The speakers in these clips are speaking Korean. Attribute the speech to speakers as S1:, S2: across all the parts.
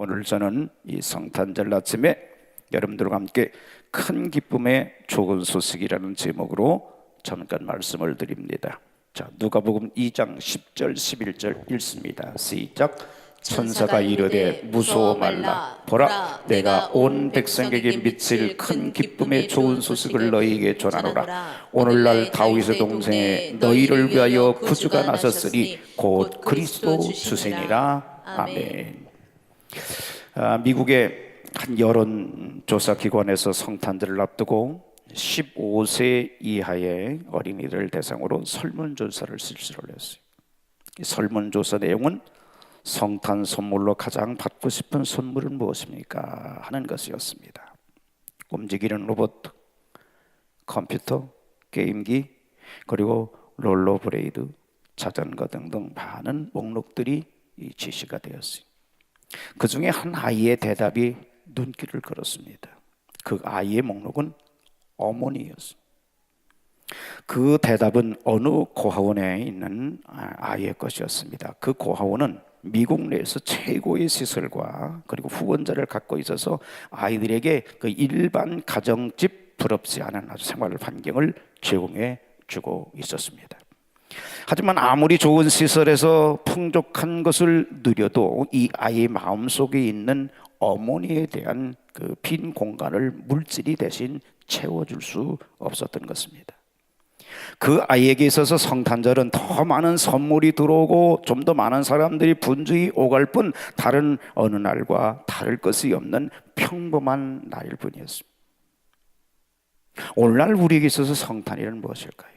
S1: 오늘 저는 이 성탄절 아침에 여러분들과 함께 큰 기쁨의 좋은 소식이라는 제목으로 잠깐 말씀을 드립니다. 자, 누가복음 2장 10절 11절 읽습니다. 시작. 천사가 이르되 무서워 말라. 보라, 내가 온 백성에게 미칠 큰 기쁨의 좋은 소식을 너희에게 전하노라. 오늘날 다윗의 동생에 너희를 위하여 구주가 나섰으니 곧 그리스도 주시니라. 아멘. 미국의 한 여론조사 기관에서 성탄절을 앞두고 15세 이하의 어린이들 대상으로 설문조사를 실시를 했어요. 이 설문조사 내용은 성탄 선물로 가장 받고 싶은 선물은 무엇입니까? 하는 것이었습니다. 움직이는 로봇, 컴퓨터, 게임기, 그리고 롤러브레이드, 자전거 등등 많은 목록들이 제시가 되었어요. 그 중에 한 아이의 대답이 눈길을 끌었습니다. 그 아이의 목록은 어머니였어요. 그 대답은 어느 고아원에 있는 아이의 것이었습니다. 그 고아원은 미국 내에서 최고의 시설과 그리고 후원자를 갖고 있어서 아이들에게 그 일반 가정집 부럽지 않은 아주 생활 환경을 제공해 주고 있었습니다. 하지만 아무리 좋은 시설에서 풍족한 것을 누려도 이 아이의 마음속에 있는 어머니에 대한 그 빈 공간을 물질이 대신 채워줄 수 없었던 것입니다. 그 아이에게 있어서 성탄절은 더 많은 선물이 들어오고 좀 더 많은 사람들이 분주히 오갈 뿐 다른 어느 날과 다를 것이 없는 평범한 날일 뿐이었습니다. 오늘날 우리에게 있어서 성탄이란 무엇일까요?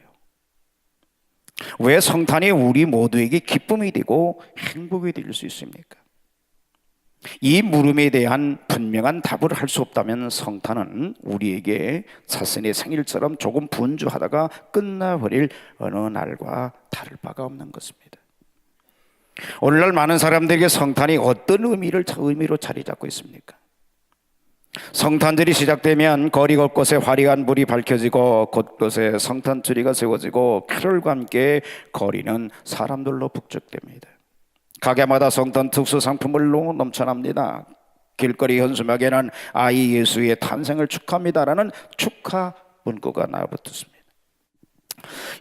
S1: 왜 성탄이 우리 모두에게 기쁨이 되고 행복이 될 수 있습니까? 이 물음에 대한 분명한 답을 할 수 없다면 성탄은 우리에게 자신의 생일처럼 조금 분주하다가 끝나버릴 어느 날과 다를 바가 없는 것입니다. 오늘날 많은 사람들에게 성탄이 어떤 의미로 자리 잡고 있습니까? 성탄절이 시작되면 거리 곳곳에 화려한 불이 밝혀지고 곳곳에 성탄트리가 세워지고 캐롤과 함께 거리는 사람들로 북적됩니다. 가게마다 성탄 특수 상품으로 넘쳐납니다. 길거리 현수막에는 아이 예수의 탄생을 축하합니다라는 축하 문구가 나와붙습니다.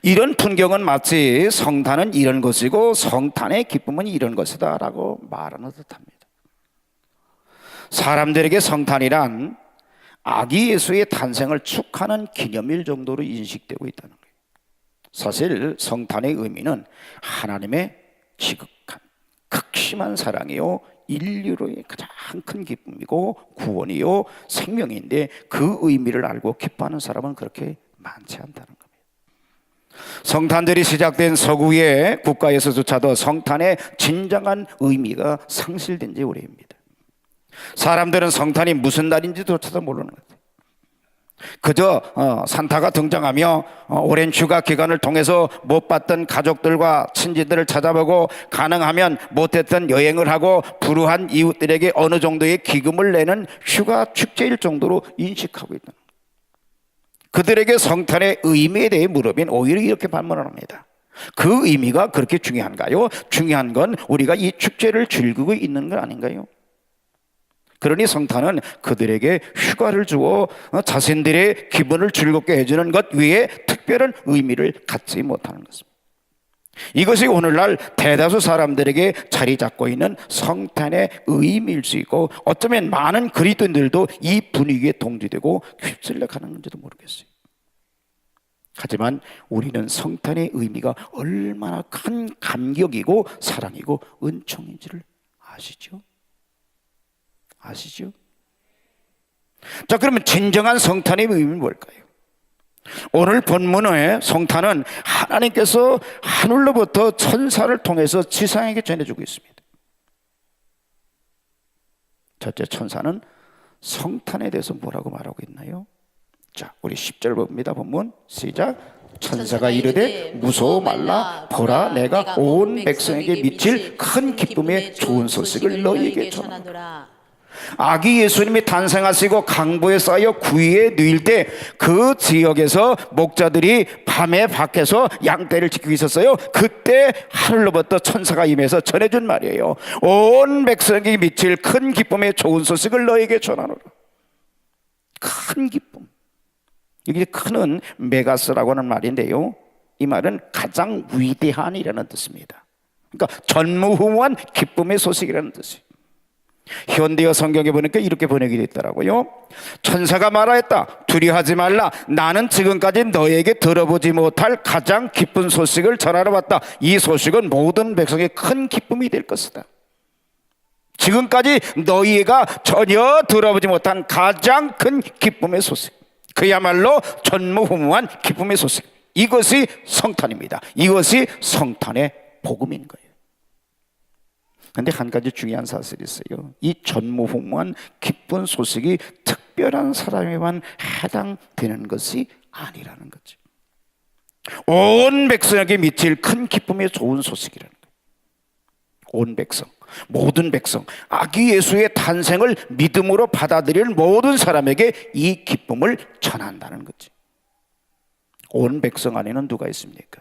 S1: 이런 풍경은 마치 성탄은 이런 것이고 성탄의 기쁨은 이런 것이다 라고 말하는 듯합니다. 사람들에게 성탄이란 아기 예수의 탄생을 축하하는 기념일 정도로 인식되고 있다는 거예요. 사실 성탄의 의미는 하나님의 지극한 극심한 사랑이요 인류로의 가장 큰 기쁨이고 구원이요 생명인데 그 의미를 알고 기뻐하는 사람은 그렇게 많지 않다는 겁니다. 성탄절이 시작된 서구의 국가에서조차도 성탄의 진정한 의미가 상실된 지 오래입니다. 사람들은 성탄이 무슨 날인지조차도 모르는 것 같아요. 그저 산타가 등장하며 오랜 휴가 기간을 통해서 못 봤던 가족들과 친지들을 찾아보고 가능하면 못했던 여행을 하고 불우한 이웃들에게 어느 정도의 기금을 내는 휴가 축제일 정도로 인식하고 있다. 그들에게 성탄의 의미에 대해 물으면 오히려 이렇게 반문을 합니다. 그 의미가 그렇게 중요한가요? 중요한 건 우리가 이 축제를 즐기고 있는 건 아닌가요? 그러니 성탄은 그들에게 휴가를 주어 자신들의 기분을 즐겁게 해주는 것 외에 특별한 의미를 갖지 못하는 것입니다. 이것이 오늘날 대다수 사람들에게 자리 잡고 있는 성탄의 의미일 수 있고 어쩌면 많은 그리스도인들도 이 분위기에 동조되고 휩쓸려 가는 건지도 모르겠어요. 하지만 우리는 성탄의 의미가 얼마나 큰 감격이고 사랑이고 은총인지를 아시죠? 아시죠? 자, 그러면 진정한 성탄의 의미는 뭘까요? 오늘 본문의 성탄은 하나님께서 하늘로부터 천사를 통해서 지상에게 전해주고 있습니다. 첫째, 천사는 성탄에 대해서 뭐라고 말하고 있나요? 자, 우리 10절 봅니다. 본문 시작. 천사가 이르되 무서워 말라. 보라, 내가 온 백성에게 미칠 큰 기쁨의 좋은 소식을 너희에게 전하노라. 아기 예수님이 탄생하시고 강보에 쌓여 구유에 누일 때 그 지역에서 목자들이 밤에 밖에서 양떼를 지키고 있었어요. 그때 하늘로부터 천사가 임해서 전해준 말이에요. 온 백성이 미칠 큰 기쁨의 좋은 소식을 너에게 전하노라. 큰 기쁨. 여기 큰은 메가스라고 하는 말인데요, 이 말은 가장 위대한이라는 뜻입니다. 그러니까 전무후무한 기쁨의 소식이라는 뜻이에요. 현대어 성경에 보니까 이렇게 번역이 됐더라고요. 천사가 말하였다. 두려워하지 말라. 나는 지금까지 너에게 들어보지 못할 가장 기쁜 소식을 전하러 왔다. 이 소식은 모든 백성의 큰 기쁨이 될 것이다. 지금까지 너희가 전혀 들어보지 못한 가장 큰 기쁨의 소식, 그야말로 전무후무한 기쁨의 소식, 이것이 성탄입니다. 이것이 성탄의 복음인 거예요. 그런데 한 가지 중요한 사실이 있어요. 이 전무후무한 기쁜 소식이 특별한 사람에만 해당되는 것이 아니라는 거죠. 온 백성에게 미칠 큰 기쁨의 좋은 소식이라는 거예요. 온 백성, 모든 백성, 아기 예수의 탄생을 믿음으로 받아들일 모든 사람에게 이 기쁨을 전한다는 거지. 온 백성 안에는 누가 있습니까?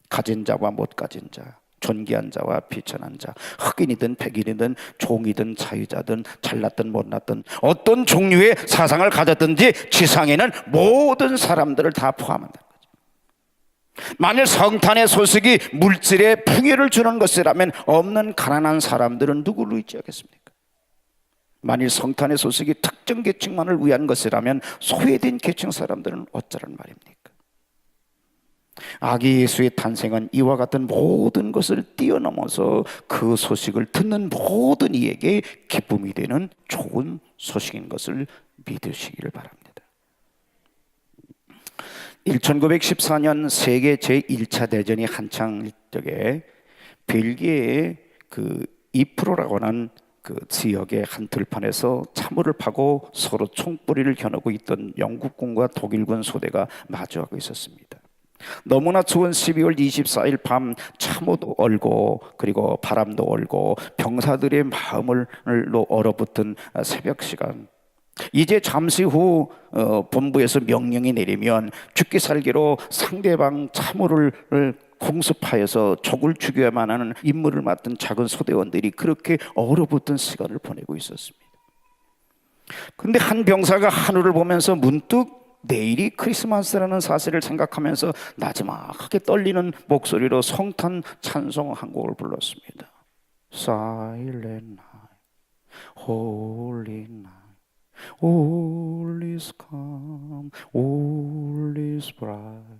S1: 가진 자와 못 가진 자, 존귀한 자와 비천한 자, 흑인이든 백인이든 종이든 자유자든 잘났든 못났든 어떤 종류의 사상을 가졌든지 지상에는 모든 사람들을 다 포함한다는 거죠. 만일 성탄의 소식이 물질에 풍요를 주는 것이라면 없는 가난한 사람들은 누구를 의지하겠습니까? 만일 성탄의 소식이 특정 계층만을 위한 것이라면 소외된 계층 사람들은 어쩌란 말입니까? 아기 예수의 탄생은 이와 같은 모든 것을 뛰어넘어서 그 소식을 듣는 모든 이에게 기쁨이 되는 좋은 소식인 것을 믿으시기를 바랍니다. 1914년 세계 제1차 대전이 한창 적에 벨기에의 그 이프로라고 하는 그 지역의 한 들판에서 참호를 파고 서로 총뿌리를 겨누고 있던 영국군과 독일군 소대가 마주하고 있었습니다. 너무나 추운 12월 24일 밤 참호도 얼고 그리고 바람도 얼고 병사들의 마음을 얼어붙은 새벽 시간, 이제 잠시 후 본부에서 명령이 내리면 죽기 살기로 상대방 참호를 공습하여서 적을 죽여야만 하는 임무를 맡은 작은 소대원들이 그렇게 얼어붙은 시간을 보내고 있었습니다. 그런데 한 병사가 하늘을 보면서 문득 내일이 크리스마스라는 사실을 생각하면서 나지막하게 떨리는 목소리로 성탄 찬송 한 곡을 불렀습니다. Silent night, holy night, all is calm, all is bright.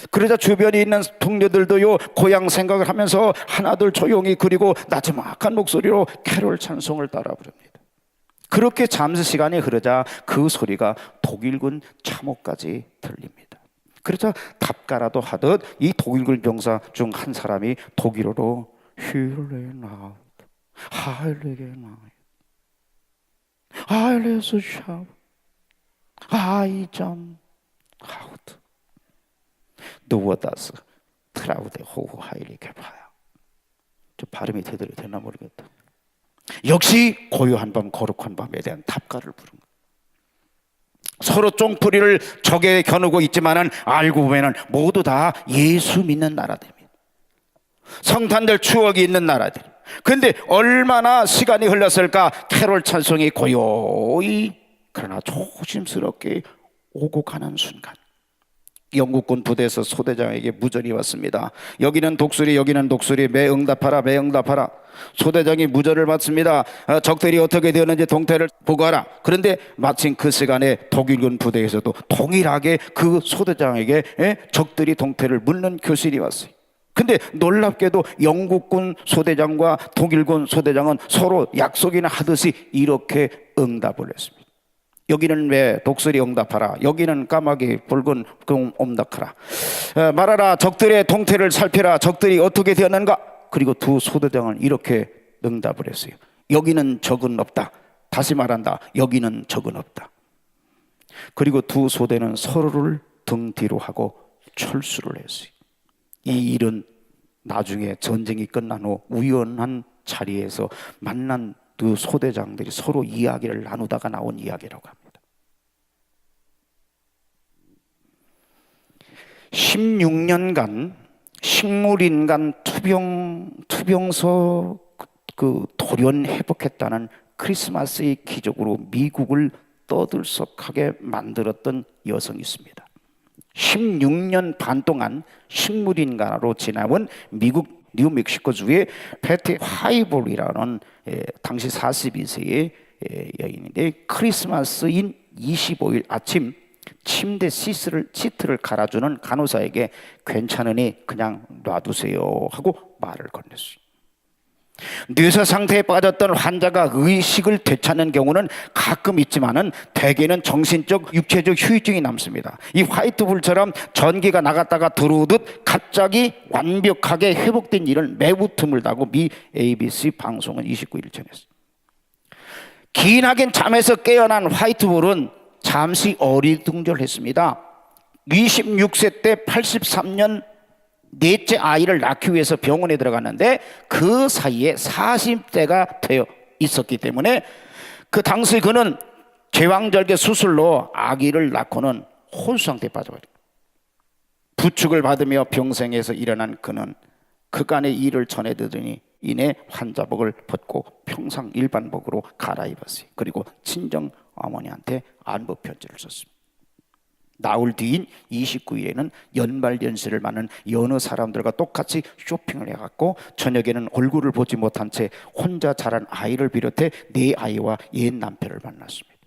S1: 그러자 주변에 있는 동료들도요 고향 생각을 하면서 하나둘 조용히 그리고 나지막한 목소리로 캐롤 찬송을 따라 부릅니다. 그렇게 잠시 시간이 흐르자 그 소리가 독일군 참호까지 들립니다. 그러자 답가라도 하듯 이 독일군 병사 중 한 사람이 독일어로 Heile Nacht, Heilige Nacht, Heilige Schatz, Heijam Haut, Du das Traude Hohe Heilige Feier. 저 발음이 제대로 되나 모르겠다. 역시 고요한 밤 거룩한 밤에 대한 답가를 부른 거예요. 서로 쫑뿌리를 적에 겨누고 있지만은 알고 보면은 모두 다 예수 믿는 나라들입니다. 성탄절 추억이 있는 나라들. 그런데 얼마나 시간이 흘렀을까? 캐롤 찬송이 고요히 그러나 조심스럽게 오고 가는 순간 영국군 부대에서 소대장에게 무전이 왔습니다. 여기는 독수리, 여기는 독수리, 매 응답하라, 매 응답하라. 소대장이 무전을 받습니다. 적들이 어떻게 되었는지 동태를 보고하라. 그런데 마침 그 시간에 독일군 부대에서도 동일하게 그 소대장에게 적들이 동태를 묻는 교신이 왔어요. 근데 놀랍게도 영국군 소대장과 독일군 소대장은 서로 약속이나 하듯이 이렇게 응답을 했습니다. 여기는 왜 독수리 응답하라, 여기는 까마귀 붉은 옴답하라. 말하라, 적들의 동태를 살펴라. 적들이 어떻게 되었는가. 그리고 두 소대장은 이렇게 응답을 했어요. 여기는 적은 없다. 다시 말한다, 여기는 적은 없다. 그리고 두 소대는 서로를 등 뒤로 하고 철수를 했어요. 이 일은 나중에 전쟁이 끝난 후 우연한 자리에서 만난 두 소대장들이 서로 이야기를 나누다가 나온 이야기라고 합니다. 16년간 식물인간 투병서 돌연 회복했다는 크리스마스의 기적으로 미국을 떠들썩하게 만들었던 여성이 있습니다. 16년 반 동안 식물인간으로 지나온 미국 뉴멕시코주의 패티 화이볼이라는 당시 42세의 여인인데, 크리스마스인 25일 아침 침대 시트를 갈아주는 간호사에게 괜찮으니 그냥 놔두세요 하고 말을 건넸어요. 뇌사 상태에 빠졌던 환자가 의식을 되찾는 경우는 가끔 있지만은 대개는 정신적, 육체적 후유증이 남습니다. 이 화이트볼처럼 전기가 나갔다가 들어오듯 갑자기 완벽하게 회복된 일은 매우 드물다고 미 ABC 방송은 29일 전했어요. 기나긴 잠에서 깨어난 화이트볼은 잠시 어리둥절했습니다. 26세 때 83년 넷째 아이를 낳기 위해서 병원에 들어갔는데 그 사이에 40대가 되어 있었기 때문에 그 당시 그는 제왕절개 수술로 아기를 낳고는 혼수 상태에 빠져버려요. 부축을 받으며 병생에서 일어난 그는 그간의 일을 전해드더니 이내 환자복을 벗고 평상 일반복으로 갈아입었어요. 그리고 친정 어머니한테 안부 편지를 썼습니다. 나흘 뒤인 29일에는 연말 연시를 맞는 여느 사람들과 똑같이 쇼핑을 해갖고 저녁에는 얼굴을 보지 못한 채 혼자 자란 아이를 비롯해 네 아이와 옛 남편을 만났습니다.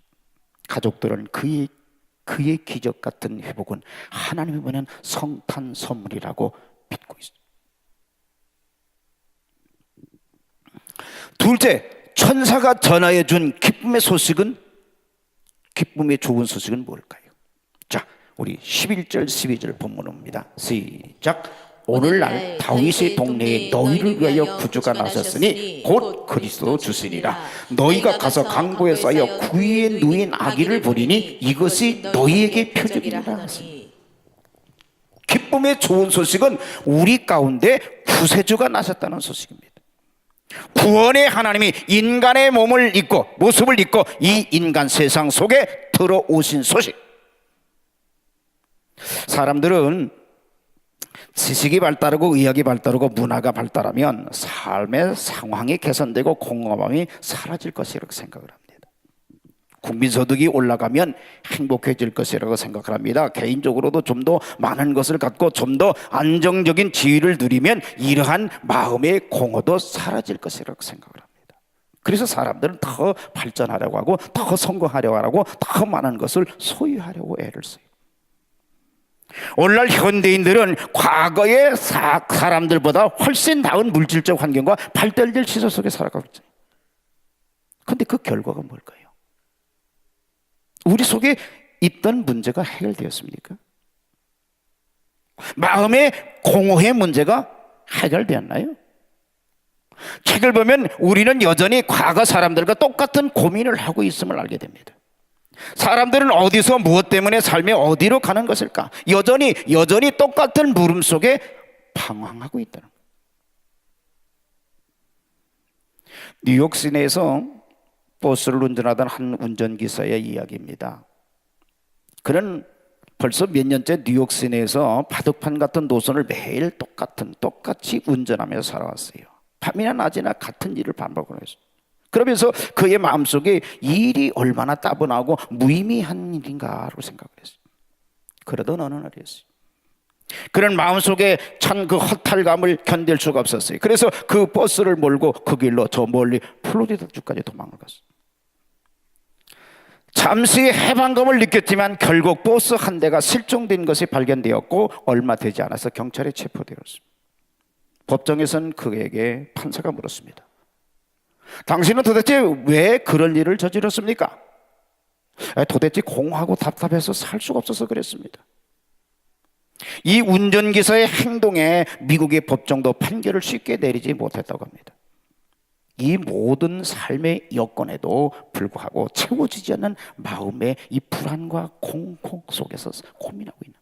S1: 가족들은 그의 기적 같은 회복은 하나님이 보낸 성탄 선물이라고 믿고 있습니다. 둘째, 천사가 전하여 준 기쁨의 좋은 소식은 뭘까요? 자, 우리 11절 12절 본문입니다. 시작. 오늘날 다윗의 동네에 너희를 위하여 구주가 나섰으니 곧 그리스도 주시니라. 너희가 가서 강보에 쌓여 구이에 누인 아기를 보리니 이것이 너희에게 표적이라. 기쁨의 좋은 소식은 우리 가운데 구세주가 나섰다는 소식입니다. 구원의 하나님이 인간의 몸을 입고 모습을 입고 이 인간 세상 속에 들어오신 소식. 사람들은 지식이 발달하고 의학이 발달하고 문화가 발달하면 삶의 상황이 개선되고 공허함이 사라질 것이라고 생각을 합니다. 국민소득이 올라가면 행복해질 것이라고 생각을 합니다. 개인적으로도 좀 더 많은 것을 갖고 좀 더 안정적인 지위를 누리면 이러한 마음의 공허도 사라질 것이라고 생각을 합니다. 그래서 사람들은 더 발전하려고 하고 더 성공하려고 하고 더 많은 것을 소유하려고 애를 써요. 오늘날 현대인들은 과거의 사람들보다 훨씬 나은 물질적 환경과 발달될 시설 속에 살아가고 있어요. 그런데 그 결과가 뭘까요? 우리 속에 있던 문제가 해결되었습니까? 마음의 공허의 문제가 해결되었나요? 책을 보면 우리는 여전히 과거 사람들과 똑같은 고민을 하고 있음을 알게 됩니다. 사람들은 어디서 무엇 때문에 삶이 어디로 가는 것일까? 여전히 똑같은 물음 속에 방황하고 있다는 거예요. 뉴욕 시내에서 버스를 운전하던 한 운전기사의 이야기입니다. 그는 벌써 몇 년째 뉴욕 시내에서 바둑판 같은 노선을 매일 똑같이 운전하면서 살아왔어요. 밤이나 낮이나 같은 일을 반복을 했어요. 그러면서 그의 마음속에 일이 얼마나 따분하고 무의미한 일인가로 생각을 했어요. 그러던 어느 날이었어요. 그는 마음속에 찬 그 허탈감을 견딜 수가 없었어요. 그래서 그 버스를 몰고 그 길로 저 멀리 플로리다 주까지 도망을 갔어요. 잠시 해방감을 느꼈지만 결국 버스 한 대가 실종된 것이 발견되었고 얼마 되지 않아서 경찰에 체포되었습니다. 법정에서는 그에게 판사가 물었습니다. 당신은 도대체 왜 그런 일을 저질렀습니까? 도대체 공허하고 답답해서 살 수가 없어서 그랬습니다. 이 운전기사의 행동에 미국의 법정도 판결을 쉽게 내리지 못했다고 합니다. 이 모든 삶의 여건에도 불구하고 채워지지 않는 마음의 이 불안과 공공 속에서 고민하고 있는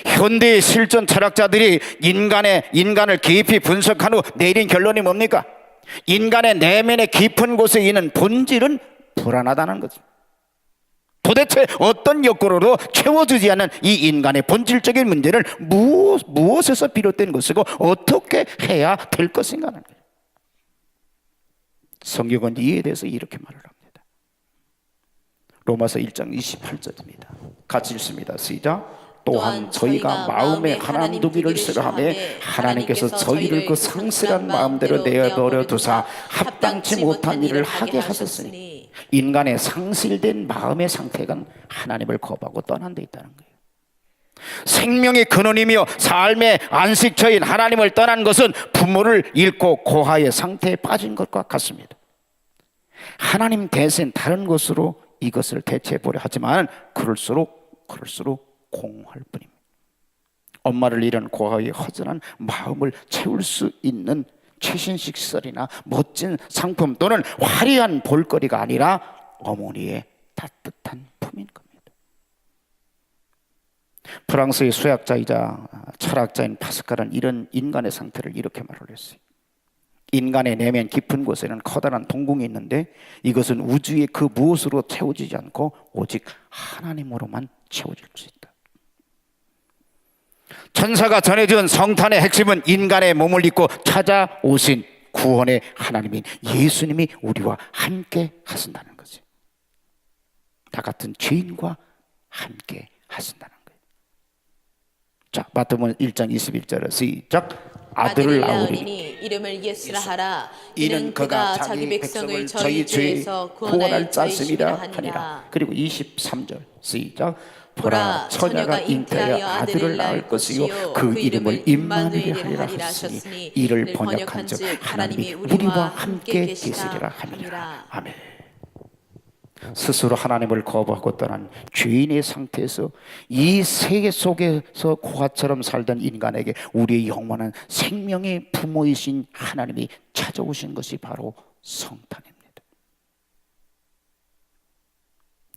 S1: 거예요. 현대의 실존 철학자들이 인간을 깊이 분석한 후 내린 결론이 뭡니까? 인간의 내면의 깊은 곳에 있는 본질은 불안하다는 거죠. 도대체 어떤 욕구로도 채워지지 않는 이 인간의 본질적인 문제를 무엇에서 비롯된 것이고 어떻게 해야 될 것인가 하는 거예요. 성경은 이에 대해서 이렇게 말을 합니다. 로마서 1장 28절입니다. 같이 읽습니다. 시작. 또한 저희가 마음에 하나님 두기를 싫어하며 하나님께서 저희를 그 상실한 마음대로 내버려 두사 합당치 못한 일을 하게 하셨으니, 인간의 상실된 마음의 상태가 하나님을 거부하고 떠난 데 있다는 거예요. 생명의 근원이며 삶의 안식처인 하나님을 떠난 것은 부모를 잃고 고아의 상태에 빠진 것과 같습니다. 하나님 대신 다른 것으로 이것을 대체해보려 하지만 그럴수록 공허할 뿐입니다. 엄마를 잃은 고아의 허전한 마음을 채울 수 있는 최신식 시설이나 멋진 상품 또는 화려한 볼거리가 아니라 어머니의 따뜻한 품인 겁니다. 프랑스의 수학자이자 철학자인 파스칼은 이런 인간의 상태를 이렇게 말을 했어요. 인간의 내면 깊은 곳에는 커다란 동궁이 있는데 이것은 우주의 그 무엇으로 채워지지 않고 오직 하나님으로만 채워질 수 있다. 천사가 전해준 성탄의 핵심은 인간의 몸을 입고 찾아오신 구원의 하나님인 예수님이 우리와 함께 하신다는 거지. 나 같은 죄인과 함께 하신다는 거예요. 자, 마태복음 1장 21절에 시작. 아들을 낳으리니
S2: 이름을 예수라 하라.
S1: 이는 그가 자기 백성을 저희 죄에서 구원할 자심이라 하니라. 그리고 23절 시작. 보라, 처녀가 잉태하여 아들을 낳을 것이요 그 이름을 임마누엘 하리라 하셨으니 이를 번역한즉 하나님이 우리와 함께 계시리라 함이라. 아멘. 스스로 하나님을 거부하고 떠난 죄인의 상태에서 이 세계 속에서 고아처럼 살던 인간에게 우리의 영원한 생명의 부모이신 하나님이 찾아오신 것이 바로 성탄입니다.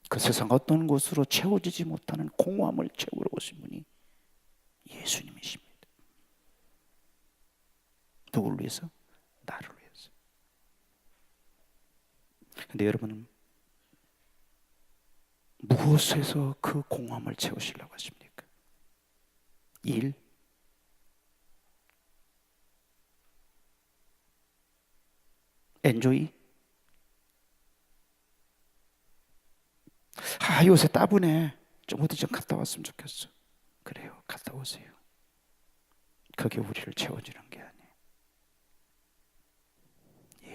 S1: 그 세상 어떤 곳으로 채워지지 못하는 공허함을 채우러 오신 분이 예수님이십니다. 누구를 위해서? 나를 위해서. 그런데 여러분은 무엇에서 그 공허함을 채우시려고 하십니까? 일? 엔조이? 요새 따분해. 좀 어디 좀 갔다 왔으면 좋겠어. 그래요, 갔다 오세요. 그게 우리를 채워주는 게 아니에요.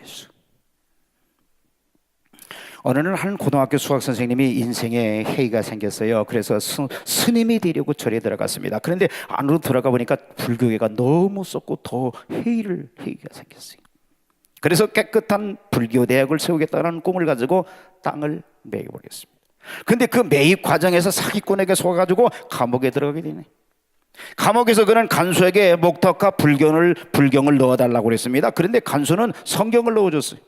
S1: 예수. 어느 날 한 고등학교 수학 선생님이 인생에 회의가 생겼어요. 그래서 스님이 되려고 절에 들어갔습니다. 그런데 안으로 들어가 보니까 불교계가 너무 썩고 더 회의가 생겼어요. 그래서 깨끗한 불교 대학을 세우겠다는 꿈을 가지고 땅을 매입하겠습니다. 그런데 그 매입 과정에서 사기꾼에게 속아가지고 감옥에 들어가게 되네. 감옥에서 그는 간수에게 목탁과 불경을 넣어달라고 그랬습니다. 그런데 간수는 성경을 넣어줬어요.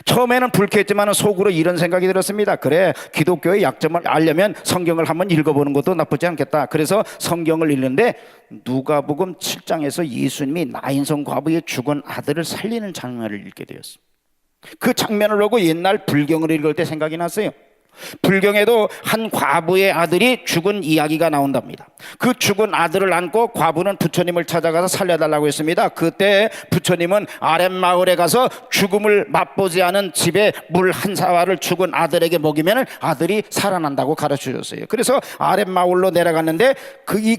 S1: 처음에는 불쾌했지만 속으로 이런 생각이 들었습니다. 그래, 기독교의 약점을 알려면 성경을 한번 읽어보는 것도 나쁘지 않겠다. 그래서 성경을 읽는데 누가복음 7장에서 예수님이 나인성 과부의 죽은 아들을 살리는 장면을 읽게 되었습니다. 그 장면을 보고 옛날 불경을 읽을 때 생각이 났어요. 불경에도 한 과부의 아들이 죽은 이야기가 나온답니다. 그 죽은 아들을 안고 과부는 부처님을 찾아가서 살려달라고 했습니다. 그때 부처님은 아랫마을에 가서 죽음을 맛보지 않은 집에 물 한 사발을 죽은 아들에게 먹이면 아들이 살아난다고 가르쳐 줬어요. 그래서 아랫마을로 내려갔는데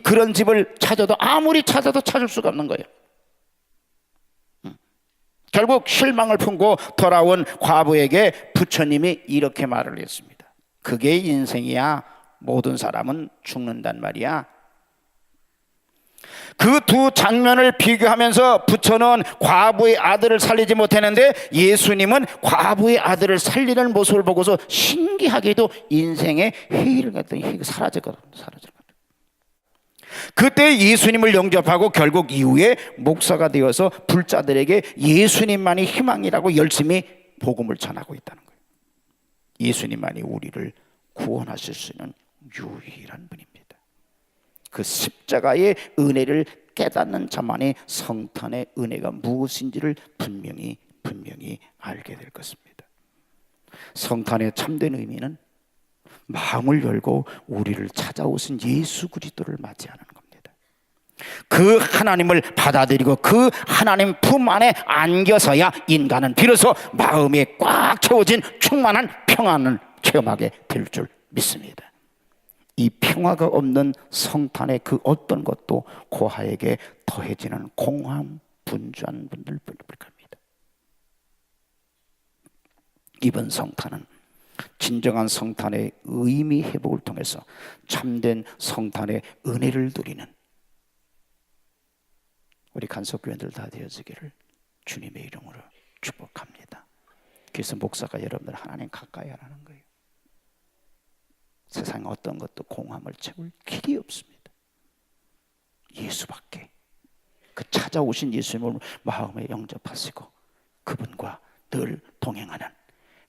S1: 그런 집을 찾아도 아무리 찾아도 찾을 수가 없는 거예요. 결국 실망을 품고 돌아온 과부에게 부처님이 이렇게 말을 했습니다. 그게 인생이야. 모든 사람은 죽는단 말이야. 그 두 장면을 비교하면서 부처는 과부의 아들을 살리지 못했는데 예수님은 과부의 아들을 살리는 모습을 보고서 신기하게도 인생의 회의를 갖더니 회의가 사라졌거든요. 그때 예수님을 영접하고 결국 이후에 목사가 되어서 불자들에게 예수님만이 희망이라고 열심히 복음을 전하고 있다는 거예요. 예수님만이 우리를 구원하실 수 있는 유일한 분입니다. 그 십자가의 은혜를 깨닫는 자만이 성탄의 은혜가 무엇인지를 분명히 분명히 알게 될 것입니다. 성탄의 참된 의미는 마음을 열고 우리를 찾아오신 예수 그리스도를 맞이하는 겁니다. 그 하나님을 받아들이고 그 하나님 품 안에 안겨서야 인간은 비로소 마음에 꽉 채워진 충만한 평안을 체험하게 될 줄 믿습니다. 이 평화가 없는 성탄의 그 어떤 것도 고아에게 더해지는 공허함, 분주한 분들 뿐일 겁니다. 이번 성탄은 진정한 성탄의 의미 회복을 통해서 참된 성탄의 은혜를 누리는 우리 간석교회들 다 되어지기를 주님의 이름으로 축복합니다. 그래서 목사가 여러분들 하나님 가까이 하라는 거예요. 세상에 어떤 것도 공함을 채울 길이 없습니다. 예수밖에. 그 찾아오신 예수님을 마음에 영접하시고 그분과 늘 동행하는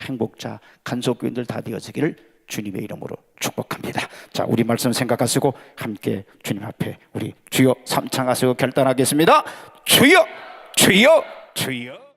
S1: 행복자 간석교인들 다 되어지기를 주님의 이름으로 축복합니다. 자, 우리 말씀 생각하시고 함께 주님 앞에 우리 주여 삼창하시고 결단하겠습니다. 주여, 주여, 주여.